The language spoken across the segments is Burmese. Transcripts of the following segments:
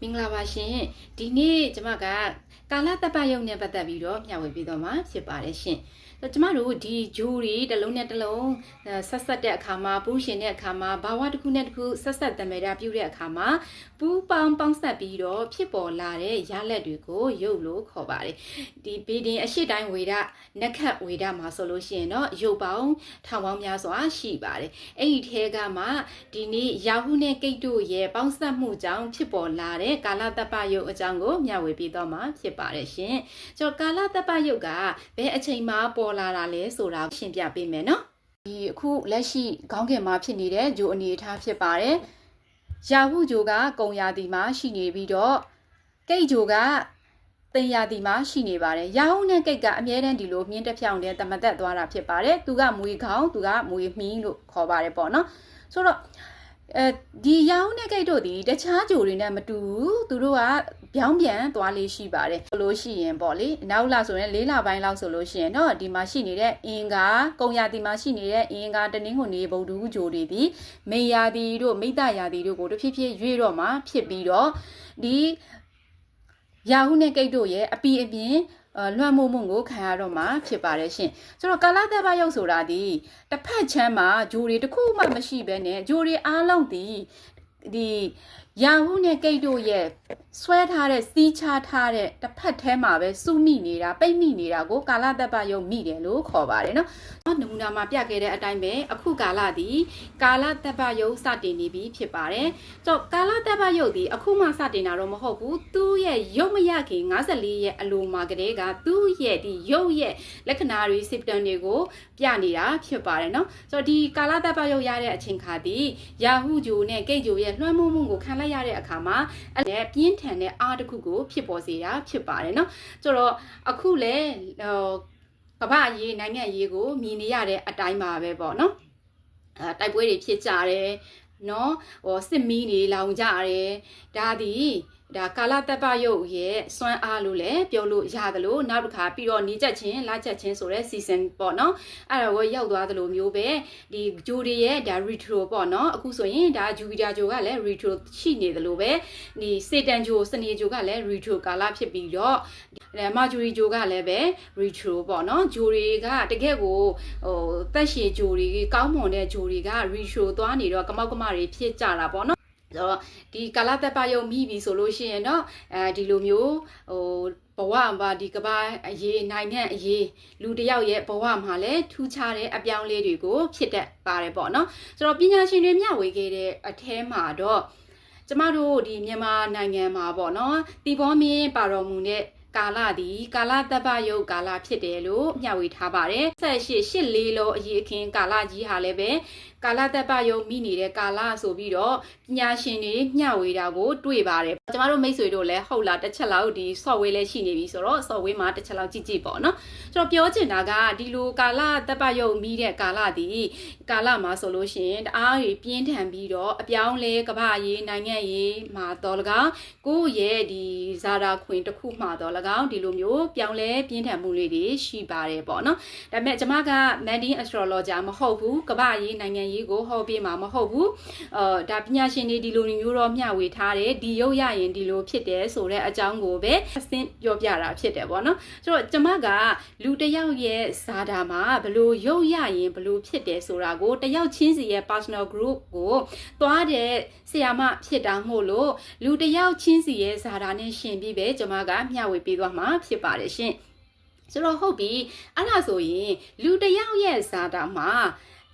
မင်္ဂလာပါရှင်ဒီနေ့ကျမကကာလတပ္ပယုတ်နဲ့ပတ်သက်ပြီးတော့မျှဝေပေးတော့မှာဖြစ်ပါတယ်ရှင်ကျမတို့ဒီဂျိုးတွေတစ်လုံးနဲ့တစ်လုံးဆက်ဆက်တဲ့အခါမှာပူးရှင်တဲ့အခါမှာဘာဝတစ်ခုနဲ့တစ်ခုဆက်ဆက်တမေတာပြုတဲ့အခါမှာပူးပေါင်းဆက်ပြီးတော့ဖြစ်ပေါ်လာတဲ့ရလက်တွေကိုရုပ်လို့ခေါ်ပါတယ်ဒီဘေဒင်အရှိတိုင်းဝေဒနက္ခတ်ဝေဒမှာဆိုလို့ရှိရင်တော့ရုပ်ပေါင်းထောင်ပေါင်းများစွာရှိပါတယ်အဲ့ဒီထဲကမှဒီနေ့ရာဟုနဲ့ကိတ်တို့ရဲ့ပေါင်းဆက်မှုကြောင့်ဖြစ်ပေါ်လာတဲ့ကာလတပ္ပယုတ်အကြောင်းကိုမျှဝေပေးတော့မှာဖြစ်ပါတယ်ရှင်ဆိုတော့ကာလတပ္ပယုတ်ကဘယ်အချိန်မှာပေါ်လာတာလဲဆိုတာရှင်းပြပေးမယ်နော်ဒီအခုလက်ရှိခေါင်းခင်မှာဖြစ်နေတဲ့ဂျိုအနေအထားဖြစ်ပါတယ်ရာဟုဂျိုကကုံရာသီမှာရှိနေပြီးတော့ကိတ်ဂျိုကတင်ရာသီမှာရှိနေပါတယ်ရာဟုနဲ့ကိတ်ကအမြဲတမ်းဒီလိုမြင်းတစ်ဖြောင်နဲ့တမသက်သွားတာဖြစ်ပါတယ်သူကမွေခေါင်းသူကမွေမီးလို့ခေါ်ပါတယ်ပေါ့နော်ဆိုတော့ဒီရာဟုနဲ့ကိတ်တို့ဒီတခြားဂျိုတွေနဲ့မတူဘူးသူတို့ကပြောင်းပြန်သွားလေးရှိပါတယ်ဆိုလို့ရှိရင်ပေါ့လေနောက်လဆိုရင်၄လပိုင်းလောက်ဆိုလို့ရှိရင်တော့ဒီမှာရှိနေတဲ့အင်္ဂါကုံရာသီမှာရှိနေတဲ့အင်္ဂါတနင်္ဂနွေဗုဒ္ဓဂျိုတွေဒီမေရာသီတို့မိတ္တရာသီတို့ကိုတဖြည်းဖြည်းရွေ့တော့မှဖြစ်ပြီးတော့ဒီရာဟုနဲ့ကိတ်တို့ရဲ့အပီအပြင်လွှမ်းမိုးမှုကိုခံရတော့မှာဖြစ်ပါတယ်ရှင်ဆိုတော့ကာလတပ္ပယုတ်ဆိုတာဒီတစ်ဖက်ချမ်းမှာဂျိုတွေတစ်ခုမှမရှိဘဲနဲ့ဂျိုတွေအားလုံးဒီရာဟုနဲ့ကိတ်တို့ရဲ့ဆွဲထားတဲ့စီးချထားတဲ့တစ်ဖက်ထဲမှာပဲစုမိနေတာပိတ်မိနေတာကိုကာလတပ္ပယုတ်မိတယ်လို့ခေါ်ပါတယ်နော်နမူနာမှာပြခဲ့တဲ့အတိုင်းပဲအခုကာလဒီကာလတပ္ပယုတ်စတင်နေပြီဖြစ်ပါတယ်ဆိုတော့ကာလတပ္ပယုတ်ဒီအခုမှစတင်တာတော့မဟုတ်ဘူးသူ့ရဲ့ရုပ်မရခင်54ရဲ့အလိုမှာကလေးကသူ့ရဲ့ဒီရုပ်ရဲ့လက္ခဏာတွေ symptom တွေကိုပြနေတာဖြစ်ပါတယ်နော်ဆိုတော့ဒီကာလတပ္ပယုတ်ရတဲ့အချိန်ခါဒီရာဟုဂျိုနဲ့ကိတ်ဂျိုရဲ့လွှမ်းမိုးမှုကိုခံလိုက်ရတဲ့အခါမှာအဲ့ပြင်းထန်တဲ့အားတစ်ခုကိုဖြစ်ပေါ်စေတာဖြစ်ပါတယ်နော်ဆိုတော့အခုလေကမ္ဘာအရေးနိုင်ငံအရေးကိုမြင်နေရတဲ့အတိုင်းပါပဲပေါ့နော်တိုက်ပွဲတွေဖြစ်ကြတယ်နော်စစ်မီးတွေလောင်ကြတယ်ဒါကာလတပ္ပယုတ်ရဲ့စွမ်းအားလို့လည်းပြောလို့ရတယ်လို့နောက်တစ်ခါပြီးတော့နေချက်ချင်းလာချက်ချင်းဆိုတဲ့ season ပေါ့နော်အဲ့ဒါကိုရောက်သွားသလိုမျိုးပဲဒီဂျိုတွေရဲ့ဒါ retro ပေါ့နော်အခုဆိုရင်ဒါ Jupiter ဂျိုကလည်း retro ရှိနေသလိုပဲဒီ Saturn ဂျိုစနေဂျိုကလည်း retro ကာလဖြစ်ပြီးတော့Mercury ဂျိုကလည်းပဲ retro ပေါ့နော်ဂျိုတွေကတကယ့်ကိုသက်ရှည်ဂျိုတွေကောင်းမွန်တဲ့ဂျိုတွေက retro သွားနေတော့ကမောက်ကမတွေဖြစ်ကြတာပေါ့နော်တော့ဒီကာလတပ္ပယုတ်မိပြီဆိုလို့ရှိရင်တော့ဒီလိုမျိုးဘဝမှာဒီကဘာအရေးနိုင်ငံအရေးလူတယောက်ရဲ့ဘဝမှာလည်းထူးခြားတဲ့အပြောင်းလေးတွေကိုဖြစ်တတ်ပါတယ်ပေါ့နော်ဆိုတော့ပညာရှင်တွေမျှဝေခဲ့တဲ့အထဲမှာတော့ကျမတို့ဒီမြန်မာနိုင်ငံမှာပေါ့နော်တီဘောမင်းပါတော်မူတဲ့ကာလသည်ကာလတပ္ပယုတ်ကာလဖြစ်တယ်လို့မျှဝေထားပါတယ်78လောအရေးအခင်းကာလကြီးဟာလည်းပဲကာလတပ္ပယုတ်မိနေတဲ့ကာလဆိုပြီးတော့ပညာရှင်တွေမျှဝေတာကိုတွေ့ပါတယ်ကျမတို့မိတ်ဆွေတို့လည်းဟုတ်လားတစ်ချက်လောက်ဒီ software လည်းရှိနေပြီဆိုတော့ software မှာတစ်ချက်လောက်ကြည့်ကြည့်ပေါ့နော်ဆိုတော့ပြောချင်တာကဒီလိုကာလတပ္ပယုတ်မိတဲ့ကာလသည်ကာလမှာဆိုလို့ရှိရင်တအားကြီးပြင်းထန်ပြီးတော့အပြောင်းလဲကမ္ဘာရေးနိုင်ငံရေးမှာတော့၎င်းကိုယ့်ရဲ့ဒီဇာတာခွင်တစ်ခုမှာတော့၎င်းဒီလိုမျိုးပြောင်းလဲပြင်းထန်မှုလေးတွေရှိပါတယ်ပေါ့နော်ဒါပေမဲ့ကျမက Manding Astrologer မဟုတ်ဘူးကမ္ဘာရေးနိုင်ငံရေးကိုဟောပေးမှာမဟုတ်ဘူးဒါပညာရှင်တွေဒီလိုမျိုးတော့မျှဝေထားတယ်ဒီရုပ်ရရင်ဒီလိုဖြစ်တယ်ဆိုတဲ့အကြောင်းကိုပဲအစင်းပြောပြတာဖြစ်တယ်ပေါ့နော်ဆိုတော့ကျမကလူတယောက်ရဲ့ဇာတာမှာဘလို့ရုပ်ရရင်ဘလို့ဖြစ်တယ်ဆိုတာကိုတယောက်ချင်းစီရဲ့ personal group ကိုသွားတဲ့ဆရာမဖြစ်တာမို့လို့လူတယောက်ချင်းစီရဲ့ဇာတာနဲ့ရှင်ပြီးပဲကျမကမျှဝေပေးသွားမှာဖြစ်ပါတယ်ရှင်ဆိုတော့ဟုတ်ပြီအဲ့ဒါဆိုရင်လူတယောက်ရဲ့ဇာတာမှာ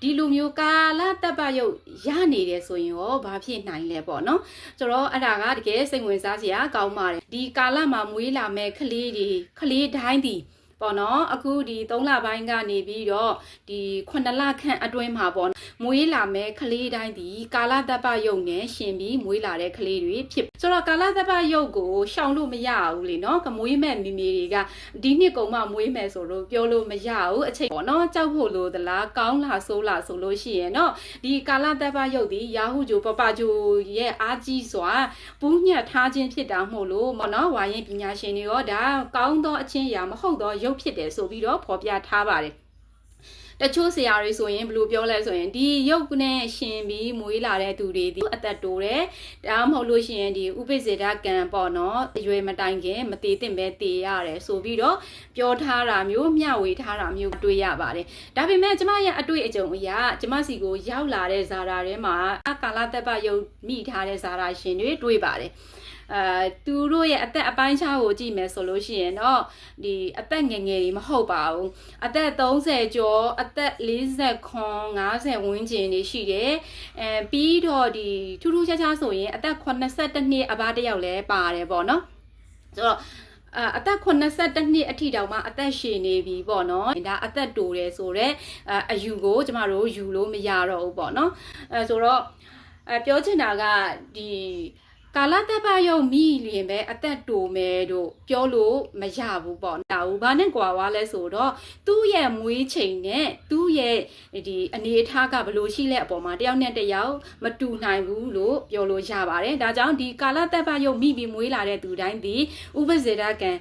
ဒီလူမျိုးကာလတပ္ပယုတ်ရနေတယ်ဆိုရင်ရောဘာဖြစ်နိုင်လဲပေါ့နော်ဆိုတော့အဲ့ဒါကတကယ်စိတ်ဝင်စားစရာကောင်းပါတယ်ဒီကာလမှာမွေးလာမဲ့ကလေးတိုင်းဒီပေါ့နော်အခုဒီ3လပိုင်းကနေပြီးတော့ဒီ9လခန့်အတွင်းမှာပေါ့မွေးလာမဲ့ကလေးတိုင်းဒီကာလတပ္ပယုတ်နဲ့ရှင်ပြီးမွေးလာတဲ့ကလေးတွေဖြစ်ဆိုတော့ကာလတပ္ပယုတ်ကိုရှောင်လို့မရဘူးလေနော်ကမွေးမဲ့မိမိတွေကဒီနှစ်ကုန်မှမွေးမဲ့ဆိုလို့ပြောလို့မရဘူးအချိန်ပေါ့နော်ကြောက်ဖို့လို့သလားကောင်းလားဆိုးလားဆိုလို့ရှိရင်တော့ဒီကာလတပ္ပယုတ်ဒီရာဟုဂျိုပပဂျိုရဲ့အားကြီးစွာပူးညှက်ထားခြင်းဖြစ်တာမို့လို့ပေါ့နော်ဝါရင်ပညာရှင်တွေရောဒါကောင်းသောအချင်းရာမဟုတ်တော့ရုပ်ဖြစ်တယ်ဆိုပြီးတော့ဖော်ပြထားပါတယ် တချို့ဆရာတွေဆိုရင်ဘယ်လိုပြောလဲဆိုရင်ဒီရုပ်နဲ့ရှင်ပြီးမွေးလာတဲ့သူတွေဒီအသက်တိုးတယ်ဒါမှမဟုတ်လို့ရှိရင်ဒီဥပိ္ပစေတကံပေါ့နော်အရွယ်မတိုင်ခင်မသေးသင့်ပဲတည်ရတယ်ဆိုပြီးတော့ပြောထားတာမျိုးမျှဝေထားတာမျိုးတွေ့ရပါတယ်ဒါပေမဲ့ကျမရဲ့အတွေ့အကြုံအရကျမစီကိုရောက်လာတဲ့ဇာတာထဲမှာကာလတ္တပယုတ်မိထားတဲ့ဇာတာရှင်တွေတွေ့ပါတယ်သူတို့ရဲ့အသက်အပိုင်းခြားကိုကြည့်မယ်ဆိုလို့ရှိရင်တော့ဒီအသက်ငယ်ငယ်တွေမဟုတ်ပါဘူးအသက်30ကျော်အသက်40 50ဝန်းကျင်နေရှိတယ်ပြီးတော့ဒီထူးထူးခြားခြားဆိုရင်အသက်82နှစ်အဘတစ်ယောက်လည်းပါတယ်ပေါ့နော်ဆိုတော့အသက်82နှစ်အထိတောင်မှအသက်ရှည်နေပြီပေါ့နော်ဒါအသက်တိုတယ်ဆိုတော့အယူကိုကျမတို့ယူလို့မရတော့ဘူးပေါ့နော်ဆိုတော့ပြောချင်တာကဒီကာလတ္တပယုတ်မိလျင်ပဲအသက်တိုမယ်တို့ပြောလို့မရဘူးပေါ့နော်။ဘာနဲ့ကွာဝါလဲဆိုတော့သူ့ရဲ့မွေးချိန်နဲ့သူ့ရဲ့ဒီအနေအထားကဘယ်လိုရှိလဲအပေါ်မှာတယောက်နဲ့တယောက်မတူနိုင်ဘူးလို့ပြောလို့ရပါတယ်။ဒါကြောင့်ဒီကာလတ္တပယုတ်မိပြီးမွေးလာတဲ့သူတိုင်းဒီဥပ္ပဇေဒကံ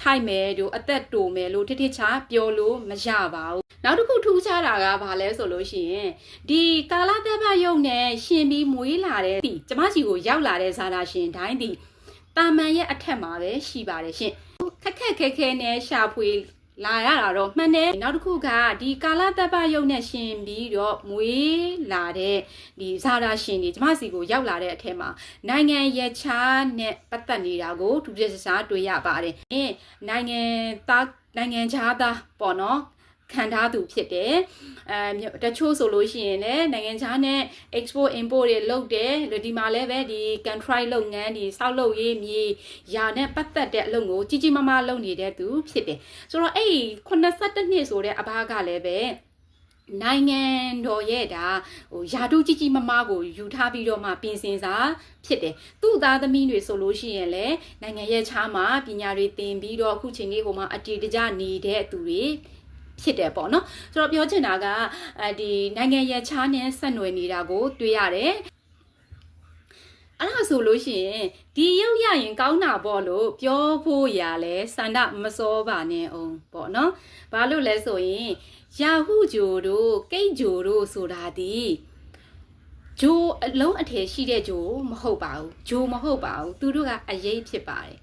ထိုက်မယ်တို့အသက်တိုမယ်လို့ထိထိချာပြောလို့မရပါဘူးနောက်တစ်ခုထူးခြားတာကဘာလဲဆိုလို့ရှိရင်ဒီကာလတ္တပယုတ်နဲ့ရှင်ပြီးမွေးလာတဲ့ကျမစီကိုရောက်လာတဲ့ဇာတာရှင်တိုင်းဒီတာမန်ရဲ့အထက်မှာပဲရှိပါတယ်ရှင်ခက်ခဲနဲ့ရှာဖွေလာရတာတော့မှန်တယ်နောက်တစ်ခုကဒီကာလတ္တပယုတ်နဲ့ရှင်ပြီးတော့မွေးလာတဲ့ဒီဇာတာရှင်တွေကျမစီကိုရောက်လာတဲ့အထက်မှာနိုင်ငံရခြားနဲ့ပတ်သက်နေတာကိုသူပြစစားတွေ့ရပါတယ်နိုင်ငံခြားသားပေါ့နော်ခံထားသူဖြစ်တယ်တချို့ဆိုလို့ရှိရင်လည်းနိုင်ငံခြားနဲ့ export import တွေလုပ်တယ်ဒီမှာလည်းပဲဒီ country လုပ်ငန်းဒီစောက်လုပ်ရေးမြေယာနဲ့ပတ်သက်တဲ့အလုပ်ကိုကြီးကြီးမားမားလုပ်နေတဲ့သူဖြစ်တယ်ဆိုတော့အဲ့82နှစ်ဆိုတဲ့အဘကလည်းပဲနိုင်ငံတော်ရဲ့ဒါယာတုကြီးကြီးမားမားကိုယူထားပြီးတော့မှပြင်ဆင်စာဖြစ်တယ်သူ့သားသမီးတွေဆိုလို့ရှိရင်လည်းနိုင်ငံရဲ့ခြားမှာပညာတွေသင်ပြီးတော့အခုချိန်လေးဟိုမှာအတီတကြနေတဲ့သူတွေဖြစ်တယ်ပေါ့နော်ဆိုတော့ပြောချင်တာကဒီနိုင်ငံရခြားနဲ့ဆက်နွယ်နေတာကိုတွေ့ရတယ်အဲ့ဒါဆိုလို့ရှိရင်ဒီရုပ်ရရင်ကောင်းတာပေါ့လို့ပြောဖို့ရလဲစန္ဒမစောပါနဲ့အောင်ပေါ့နော်ဘာလို့လဲဆိုရင်ယာဟုဂျိုတို့ကိတ်ဂျိုတို့ဆိုတာဒီဂျိုအလုံးအထည်ရှိတဲ့ဂျိုမဟုတ်ပါဘူးဂျိုမဟုတ်ပါဘူးသူတို့ကအရေးဖြစ်ပါတယ်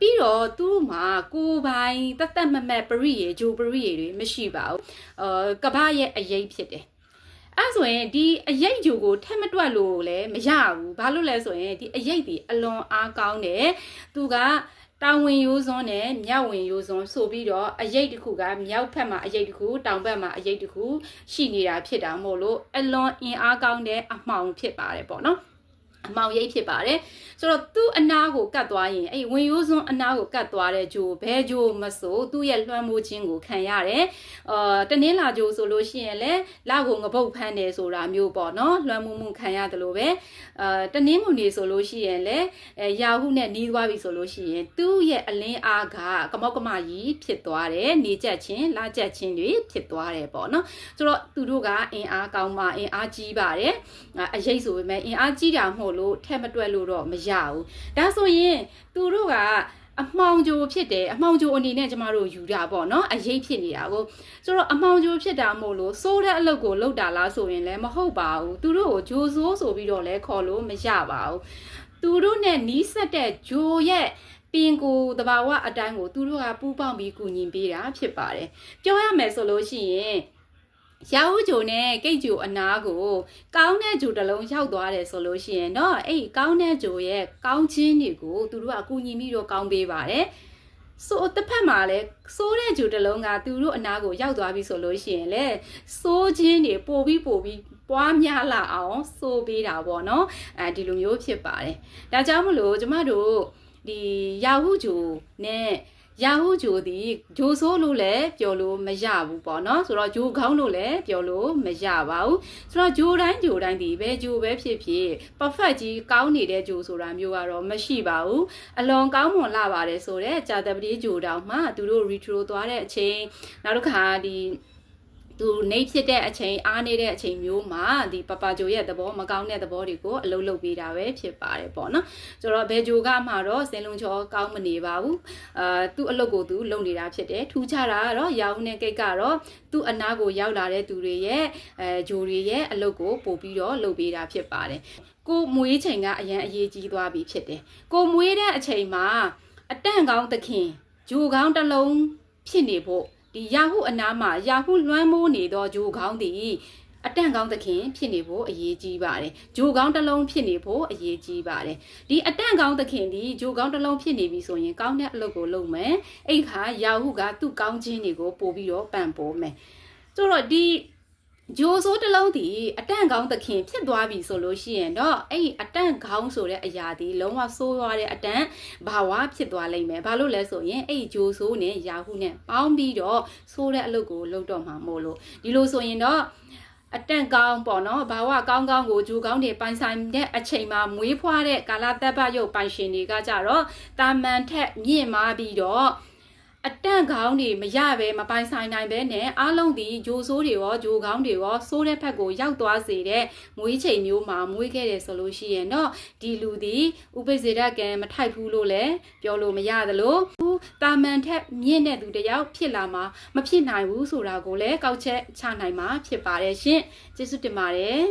ပြီးတော့သူ့မှာကိုယ်ပိုင်တသက်မမက်ပရိယေဂျိုပရိယေတွေမရှိပါဘူးကဘာရဲ့အရေးဖြစ်တယ်အဲ့ဆိုရင်ဒီအရေးဂျိုကိုထက်မတွက်လို့လည်းမရဘူးဘာလို့လဲဆိုရင်ဒီအရေးဒီအလွန်အားကောင်းတယ်သူကတောင်ဝင်ရိုးစွန်းနဲ့မြောက်ဝင်ရိုးစွန်းဆိုပြီးတော့အရေးတစ်ခုကမြောက်ဘက်မှာအရေးတစ်ခုတောင်ဘက်မှာအရေးတစ်ခုရှိနေတာဖြစ်တာမို့လို့အလွန်အင်အားကောင်းတဲ့အမှောင်ဖြစ်ပါတယ်ပေါ့နော်အမောင်ရိပ်ဖြစ်ပါတယ်ဆိုတော့သူ့အနာကိုကတ်သွားရင်အဲ့ဝင်ရိုးစွန်းအနာကိုကတ်သွားတဲ့ဂျိုဘဲဂျိုမဆိုသူ့ရဲ့လွှမ်းမိုးခြင်းကိုခံရတယ်တနင်္လာဂျိုဆိုလို့ရှိရင်လည်းလောက်ကိုငပုတ်ဖမ်းတယ်ဆိုတာမျိုးပေါ့နော်လွှမ်းမိုးမှုခံရတယ်လို့ပဲတနင်္ဂနွေနေ့ဆိုလို့ရှိရင်လည်းယာဟုနဲ့နီးသွားပြီဆိုလို့ရှိရင်သူ့ရဲ့အလင်းအားကကမောက်ကမကြီးဖြစ်သွားတယ်နေကြက်ချင်းလာကြက်ချင်းတွေဖြစ်သွားတယ်ပေါ့နော်ဆိုတော့သူတို့ကအင်အားကောင်းမှအင်အားကြီးပါတယ်အရေးဆိုပေမဲ့အင်အားကြီးတာမဟုတ်လို့ထက်မတွက်လို့တော့မရဘူးဒါဆိုရင်သူတို့ကအမှောင်ကြိုဖြစ်တယ်အမှောင်ကြိုအနေနဲ့ကျမတို့ယူတာပေါ့နော်အရေးဖြစ်နေတာကိုဆိုတော့အမှောင်ကြိုဖြစ်တာမို့လို့စိုးတဲ့အလုပ်ကိုလုပ်တာလားဆိုရင်လည်းမဟုတ်ပါဘူးသူတို့ကိုဂျိုဆိုးဆိုပြီးတော့လည်းခေါ်လို့မရပါဘူးသူတို့နဲ့နီးစပ်တဲ့ဂျိုရဲ့ပင်ကိုတဘာဝအတိုင်းကိုသူတို့ကပူးပေါင်းပြီးကူညီပေးတာဖြစ်ပါတယ်ပြောရမယ်ဆိုလို့ရှိရင်ရာဟုဂျိုနဲ့ကိတ်ဂျိုအနာကိုကောင်းတဲ့ဂျိုတစ်လုံးရောက်သွားတယ်ဆိုလို့ရှိရင်တော့အဲ့ကောင်းတဲ့ဂျိုရဲ့ကောင်းခြင်းတွေကိုသူတို့ကအကူညီပြီးတော့ကောင်းပေးပါတယ်ဆိုတစ်ဖက်မှာလည်းစိုးတဲ့ဂျိုတစ်လုံးကသူတို့အနာကိုရောက်သွားပြီဆိုလို့ရှိရင်လေစိုးခြင်းတွေပို့ပြီးပွားများလာအောင်စိုးပေးတာပေါ့နော်ဒီလိုမျိုးဖြစ်ပါတယ်ဒါကြောင့်မလို့ကျမတို့ဒီရာဟုဂျိုနဲ့ယာဟုဂျိုဒီဂျိုဆိုးလို့လည်းပြောလို့မရဘူးပေါ့နော်ဆိုတော့ဂျိုခေါင်းလို့လည်းပြောလို့မရပါဘူးဆိုတော့ဂျိုတိုင်းဒီပဲဂျိုပဲဖြစ်ဖြစ် perfect ကြီးကောင်းနေတဲ့ဂျိုဆိုတာမျိုးကတော့မရှိပါဘူးအလွန်ကောင်းမွန်လာပါတယ်ဆိုတော့ဂျာတပတိဂျိုတောင်မှသူတို့ retro သွားတဲ့အချိန်နောက်တစ်ခါဒီ သူနေဖြစ်တဲ့အချိန်အားနေတဲ့အချိန်မျိုးမှာဒီပပဂျိုရဲ့သဘောမကောင်းတဲ့သဘောတွေကိုအလုံးလုံးပေးတာပဲဖြစ်ပါတယ်ပေါ့နော်ဆိုတော့ဘယ်ဂျိုကမှတော့စင်လုံးချောကောင်းမနေပါဘူးသူ့အလုပ်ကိုသူလုပ်နေတာဖြစ်တယ်ထူးခြားတာကတော့ရာဦးနဲ့ကိတ်ကတော့သူ့အနာကိုရောက်လာတဲ့သူတွေရဲ့ဂျိုတွေရဲ့အလုပ်ကိုပို့ပြီးတော့လုပ်ပေးတာဖြစ်ပါတယ်ကိုမွေးချိန်ကအရန်အရေးကြီးသွားပြီဖြစ်တယ်ကိုမွေးတဲ့အချိန်မှာအတန့်ကောင်းသခင်ဂျိုကောင်းတစ်လုံးဖြစ်နေဖို့ဒီယာဟုအနာမှာယာဟုလွှမ်းမိုးနေသောဂျိုကောင်းသည်အတန့်ကောင်းသခင်ဖြစ်နေဖို့အရေးကြီးပါတယ်ဂျိုကောင်းတစ်လုံးဖြစ်နေဖို့အရေးကြီးပါတယ်ဒီအတန့်ကောင်းသခင်ဒီဂျိုကောင်းတစ်လုံးဖြစ်နေပြီဆိုရင်ကောင်းတဲ့အလုပ်ကိုလုပ်မယ်အဲ့ခါယာဟုကသူ့ကောင်းခြင်းတွေကိုပို့ပြီးတော့ပံ့ပိုးမယ်ဆိုတော့ဒီဂျိုဆိုးတစ်လုံးဒီအတန့်ကောင်းသခင်ဖြစ်သွားပြီဆိုလို့ရှိရင်တော့အဲ့ဒီအတန့်ကောင်းဆိုတဲ့အရာဒီလုံးဝဆိုးရွားတဲ့အတန့်ဘာဝဖြစ်သွားလိမ့်မယ်ဘာလို့လဲဆိုရင်အဲ့ဒီဂျိုဆိုးနဲ့ယာဟုနဲ့ပေါင်းပြီးတော့ဆိုးတဲ့အလုပ်ကိုလုပ်တော့မှာမို့လို့ဒီလိုဆိုရင်တော့အတန့်ကောင်းပေါ့နော်ဘာဝကောင်းကောင်းကိုဂျိုကောင်းတွေပိုင်ဆိုင်တဲ့အချိန်မှာမွေးဖွားတဲ့ကာလသက်ပရုပ်ပိုင်ရှင်တွေကကြတော့တာမန်ထက်မြင့်မားပြီးတော့အတန့်ကောင်းတွေမရပဲမပိုင်ဆိုင်နိုင်ပဲနဲ့အားလုံးဒီဂျိုဆိုးတွေရောဂျိုကောင်းတွေရောဆိုးတဲ့ဘက်ကိုရောက်သွားစေတဲ့မွေးချိန်မျိုးမှာမွေးခဲ့တယ်ဆိုလို့ရှိရင်တော့ဒီလူဒီဥပိ္ပဇေဒကံမထိုက်ဘူးလို့လည်းပြောလို့မရသလိုတာမန်ထက်မြင့်တဲ့သူတယောက်ဖြစ်လာမှာမဖြစ်နိုင်ဘူးဆိုတာကိုလည်းကောက်ချက်ချနိုင်မှာဖြစ်ပါတယ်ရှင်ကျေးဇူးတင်ပါတယ်